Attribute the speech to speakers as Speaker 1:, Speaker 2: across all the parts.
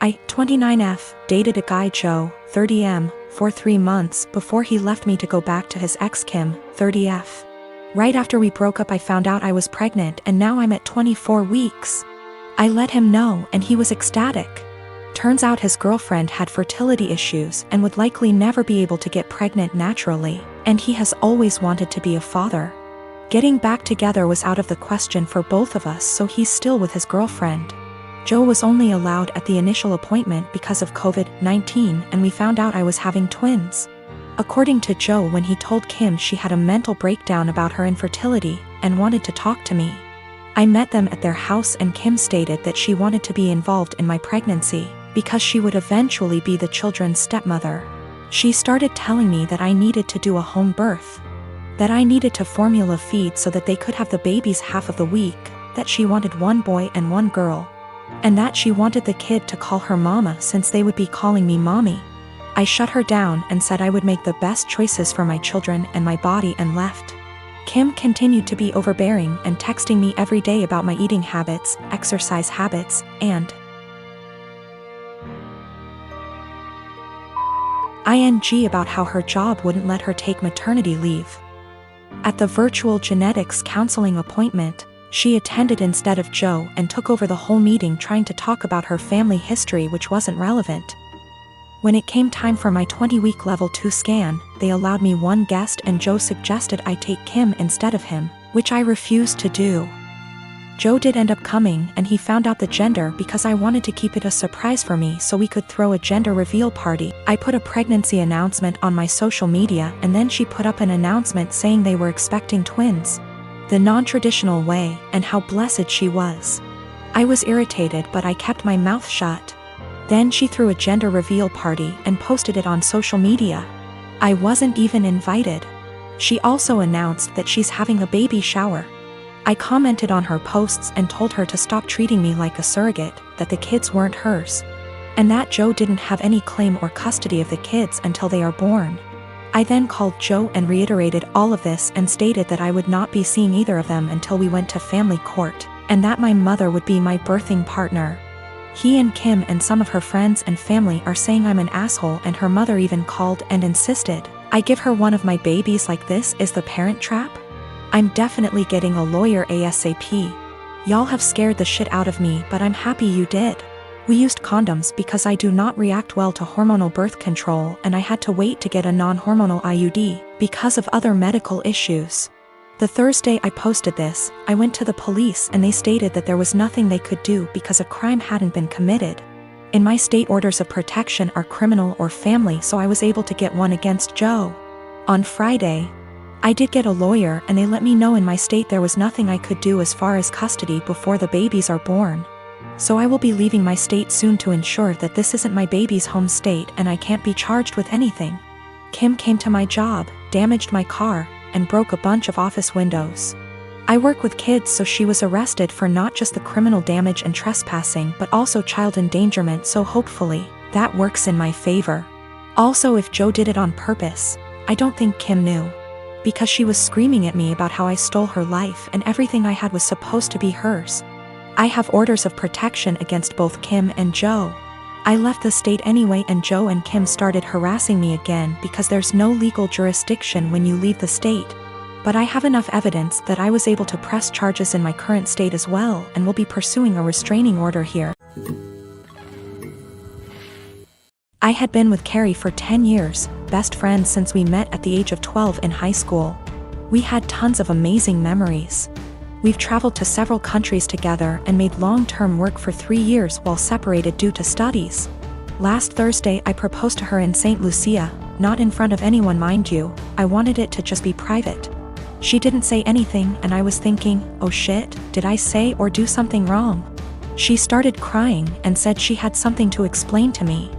Speaker 1: I, 29F, dated a guy Joe, 30M, for 3 months before he left me to go back to his ex Kim, 30F. Right after we broke up I found out I was pregnant and now I'm at 24 weeks. I let him know and he was ecstatic. Turns out his girlfriend had fertility issues and would likely never be able to get pregnant naturally, and he has always wanted to be a father. Getting back together was out of the question for both of us, so he's still with his girlfriend. Joe was only allowed at the initial appointment because of COVID-19, and we found out I was having twins. According to Joe, when he told Kim, she had a mental breakdown about her infertility and wanted to talk to me. I met them at their house and Kim stated that she wanted to be involved in my pregnancy because she would eventually be the children's stepmother. She started telling me that I needed to do a home birth, that I needed to formula feed so that they could have the babies half of the week, that she wanted 1 boy and 1 girl, and that she wanted the kid to call her mama since they would be calling me mommy. I shut her down and said I would make the best choices for my children and my body and left. Kim continued to be overbearing and texting me every day about my eating habits, exercise habits, and ing about how her job wouldn't let her take maternity leave. At the virtual genetics counseling appointment, she attended instead of Joe and took over the whole meeting trying to talk about her family history, which wasn't relevant. When it came time for my 20-week level 2 scan, they allowed me 1 guest and Joe suggested I take Kim instead of him, which I refused to do. Joe did end up coming and he found out the gender because I wanted to keep it a surprise for me so we could throw a gender reveal party. I put a pregnancy announcement on my social media and then she put up an announcement saying they were expecting twins, the non-traditional way, and how blessed she was. I was irritated but I kept my mouth shut. Then she threw a gender reveal party and posted it on social media. I wasn't even invited. She also announced that she's having a baby shower. I commented on her posts and told her to stop treating me like a surrogate, that the kids weren't hers, and that Joe didn't have any claim or custody of the kids until they are born. I then called Joe and reiterated all of this and stated that I would not be seeing either of them until we went to family court, and that my mother would be my birthing partner. He and Kim and some of her friends and family are saying I'm an asshole, and her mother even called and insisted I give her one of my babies. Like, this is the Parent Trap? I'm definitely getting a lawyer ASAP. Y'all have scared the shit out of me, but I'm happy you did. We used condoms because I do not react well to hormonal birth control, and I had to wait to get a non-hormonal IUD because of other medical issues. The Thursday I posted this, I went to the police and they stated that there was nothing they could do because a crime hadn't been committed. In my state, orders of protection are criminal or family, so I was able to get one against Joe. On Friday, I did get a lawyer and they let me know in my state there was nothing I could do as far as custody before the babies are born. So I will be leaving my state soon to ensure that this isn't my baby's home state and I can't be charged with anything. Kim came to my job, damaged my car, and broke a bunch of office windows. I work with kids, so she was arrested for not just the criminal damage and trespassing but also child endangerment, so hopefully that works in my favor. Also, if Joe did it on purpose, I don't think Kim knew, because she was screaming at me about how I stole her life and everything I had was supposed to be hers. I have orders of protection against both Kim and Joe. I left the state anyway and Joe and Kim started harassing me again because there's no legal jurisdiction when you leave the state. But I have enough evidence that I was able to press charges in my current state as well and will be pursuing a restraining order here. I had been with Carrie for 10 years, best friends since we met at the age of 12 in high school. We had tons of amazing memories. We've traveled to several countries together and made long-term work for 3 years while separated due to studies. Last Thursday I proposed to her in St. Lucia, not in front of anyone mind you, I wanted it to just be private. She didn't say anything and I was thinking, oh shit, did I say or do something wrong? She started crying and said she had something to explain to me.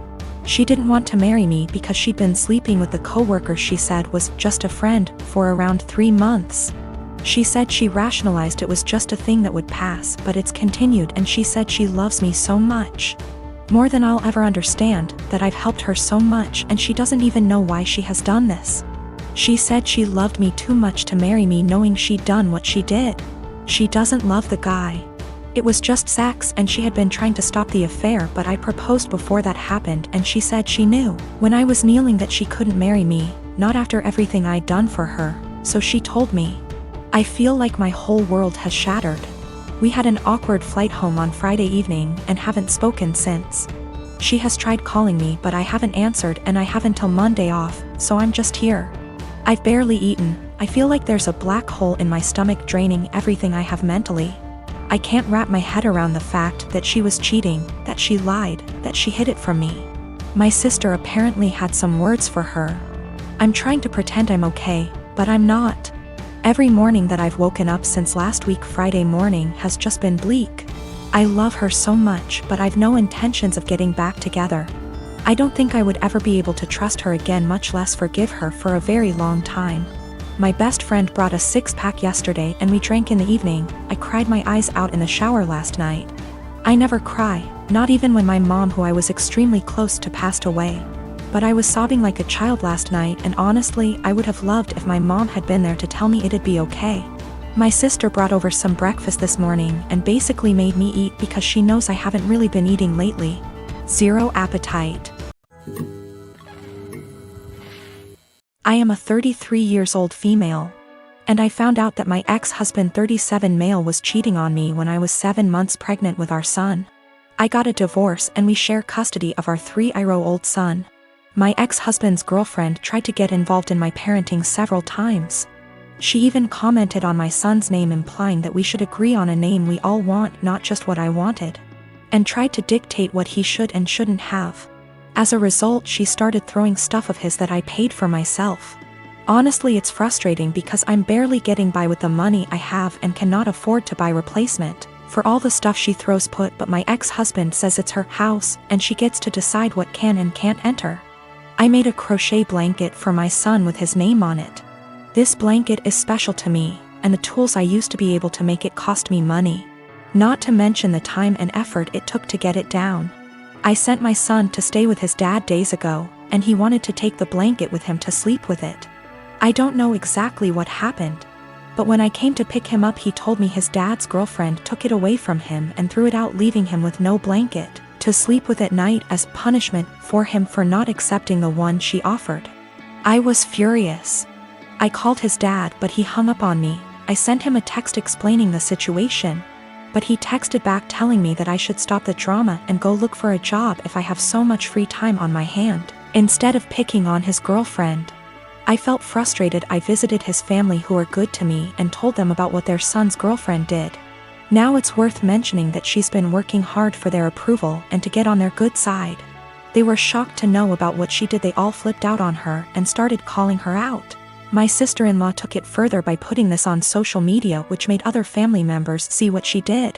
Speaker 1: She didn't want to marry me because she'd been sleeping with the coworker she said was just a friend for around 3 months. She said she rationalized it was just a thing that would pass, but it's continued, and she said she loves me so much, more than I'll ever understand, that I've helped her so much and she doesn't even know why she has done this. She said she loved me too much to marry me knowing she'd done what she did. She doesn't love the guy. It was just sex and she had been trying to stop the affair, but I proposed before that happened and she said she knew when I was kneeling that she couldn't marry me, not after everything I'd done for her, so she told me. I feel like my whole world has shattered. We had an awkward flight home on Friday evening and haven't spoken since. She has tried calling me but I haven't answered and I have until Monday off, so I'm just here. I've barely eaten. I feel like there's a black hole in my stomach draining everything I have mentally. I can't wrap my head around the fact that she was cheating, that she lied, that she hid it from me. My sister apparently had some words for her. I'm trying to pretend I'm okay, but I'm not. Every morning that I've woken up since last week Friday morning has just been bleak. I love her so much, but I've no intentions of getting back together. I don't think I would ever be able to trust her again, much less forgive her, for a very long time. My best friend brought a 6-pack yesterday and we drank in the evening. I cried my eyes out in the shower last night. I never cry, not even when my mom, who I was extremely close to, passed away. But I was sobbing like a child last night, and honestly I would have loved if my mom had been there to tell me it'd be okay. My sister brought over some breakfast this morning and basically made me eat because she knows I haven't really been eating lately. Zero appetite. I am a 33 years old female. And I found out that my ex-husband, 37 male, was cheating on me when I was 7 months pregnant with our son. I got a divorce and we share custody of our 3-year-old son. My ex-husband's girlfriend tried to get involved in my parenting several times. She even commented on my son's name, implying that we should agree on a name we all want, not just what I wanted, and tried to dictate what he should and shouldn't have. As a result, she started throwing stuff of his that I paid for myself. Honestly, it's frustrating because I'm barely getting by with the money I have and cannot afford to buy replacement for all the stuff she throws put, but my ex-husband says it's her house and she gets to decide what can and can't enter. I made a crochet blanket for my son with his name on it. This blanket is special to me, and the tools I used to be able to make it cost me money. Not to mention the time and effort it took to get it down. I sent my son to stay with his dad days ago, and he wanted to take the blanket with him to sleep with it. I don't know exactly what happened, but when I came to pick him up, he told me his dad's girlfriend took it away from him and threw it out, leaving him with no blanket to sleep with at night as punishment for him for not accepting the one she offered. I was furious. I called his dad, but he hung up on me. I sent him a text explaining the situation, but he texted back telling me that I should stop the drama and go look for a job if I have so much free time on my hand, instead of picking on his girlfriend. I felt frustrated. I visited his family, who are good to me, and told them about what their son's girlfriend did. Now it's worth mentioning that she's been working hard for their approval and to get on their good side. They were shocked to know about what she did. They all flipped out on her and started calling her out. My sister-in-law took it further by putting this on social media, which made other family members see what she did.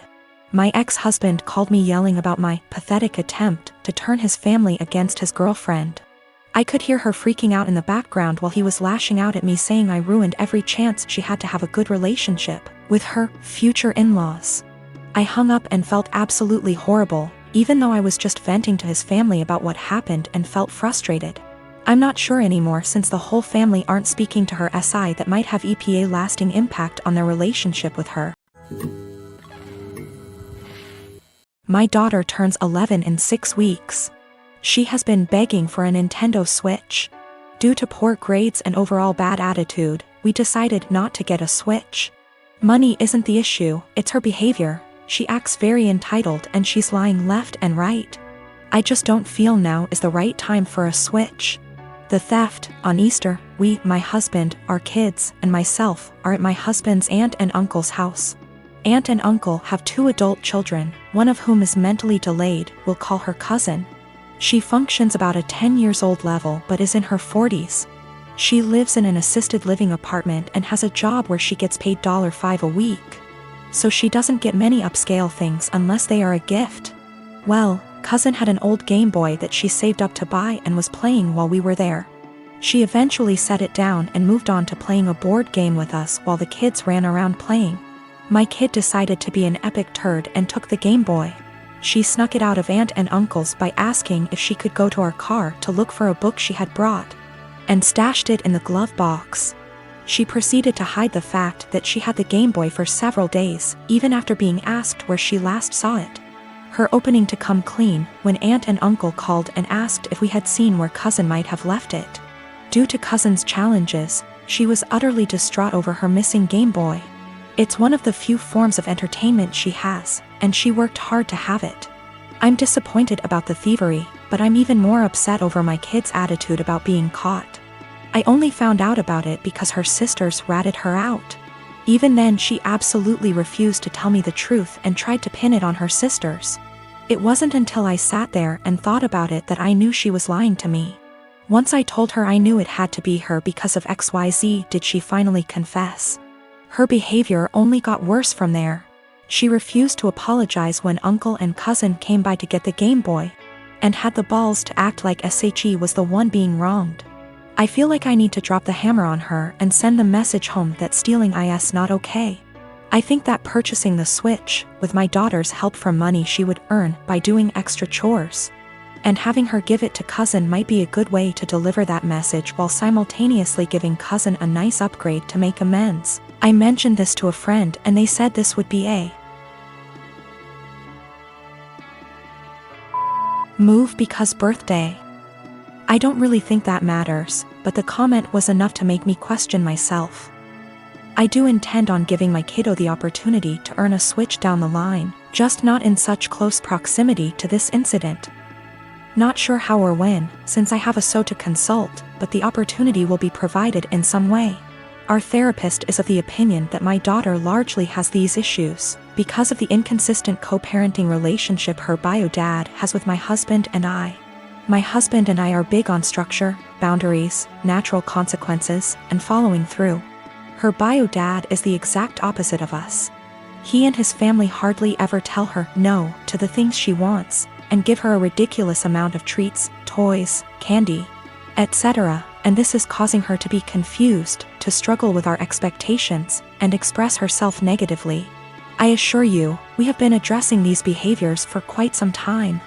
Speaker 1: My ex-husband called me, yelling about my pathetic attempt to turn his family against his girlfriend. I could hear her freaking out in the background while he was lashing out at me, saying I ruined every chance she had to have a good relationship with her future in-laws. I hung up and felt absolutely horrible, even though I was just venting to his family about what happened, and felt frustrated. I'm not sure anymore, since the whole family aren't speaking to her, that might have a lasting impact on their relationship with her. My daughter turns 11 in 6 weeks. She has been begging for a Nintendo Switch. Due to poor grades and overall bad attitude, we decided not to get a Switch. Money isn't the issue, it's her behavior. She acts very entitled and she's lying left and right. I just don't feel now is the right time for a Switch. The theft, on Easter, we, my husband, our kids, and myself, are at my husband's aunt and uncle's house. Aunt and uncle have 2 adult children, one of whom is mentally delayed. We'll call her cousin. She functions about a 10 years old level but is in her 40s. She lives in an assisted living apartment and has a job where she gets paid $5 a week. So she doesn't get many upscale things unless they are a gift. Well, cousin had an old Game Boy that she saved up to buy and was playing while we were there. She eventually set it down and moved on to playing a board game with us while the kids ran around playing. My kid decided to be an epic turd and took the Game Boy. She snuck it out of aunt and uncle's by asking if she could go to our car to look for a book she had brought, and stashed it in the glove box. She proceeded to hide the fact that she had the Game Boy for several days, even after being asked where she last saw it. Her opening to come clean when aunt and uncle called and asked if we had seen where cousin might have left it. Due to cousin's challenges, she was utterly distraught over her missing Game Boy. It's one of the few forms of entertainment she has, and she worked hard to have it. I'm disappointed about the thievery, but I'm even more upset over my kid's attitude about being caught. I only found out about it because her sisters ratted her out. Even then, she absolutely refused to tell me the truth and tried to pin it on her sisters. It wasn't until I sat there and thought about it that I knew she was lying to me. Once I told her I knew it had to be her because of XYZ, did she finally confess. Her behavior only got worse from there. She refused to apologize when uncle and cousin came by to get the Game Boy, and had the balls to act like SHE was the one being wronged. I feel like I need to drop the hammer on her and send the message home that stealing is not okay. I think that purchasing the Switch, with my daughter's help from money she would earn by doing extra chores, and having her give it to cousin might be a good way to deliver that message while simultaneously giving cousin a nice upgrade to make amends. I mentioned this to a friend and they said this would be a move because birthday. I don't really think that matters, but the comment was enough to make me question myself. I do intend on giving my kiddo the opportunity to earn a Switch down the line, just not in such close proximity to this incident. Not sure how or when, since I have a SO to consult, but the opportunity will be provided in some way. Our therapist is of the opinion that my daughter largely has these issues because of the inconsistent co-parenting relationship her bio dad has with my husband and I. My husband and I are big on structure, boundaries, natural consequences, and following through. Her bio dad is the exact opposite of us. He and his family hardly ever tell her no to the things she wants, and give her a ridiculous amount of treats, toys, candy, etc., and this is causing her to be confused, to struggle with our expectations, and express herself negatively. I assure you, we have been addressing these behaviors for quite some time.